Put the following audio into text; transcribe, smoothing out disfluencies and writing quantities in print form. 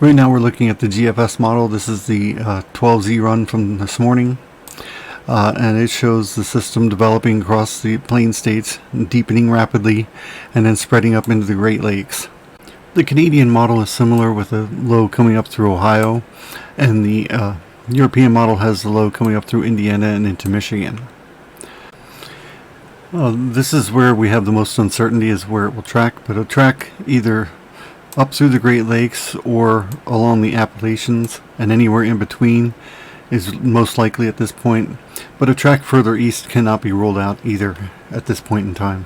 Right now we're looking at the GFS model. This is the 12Z run from this morning. And it shows the system developing across the plain states, deepening rapidly, and then spreading up into the Great Lakes. The Canadian model is similar, with a low coming up through Ohio, and the European model has the low coming up through Indiana and into Michigan. This is where we have the most uncertainty, is where it will track, but it'll track either up through the Great Lakes or along the Appalachians, and anywhere in between is most likely at this point, but a track further east cannot be ruled out either at this point in time.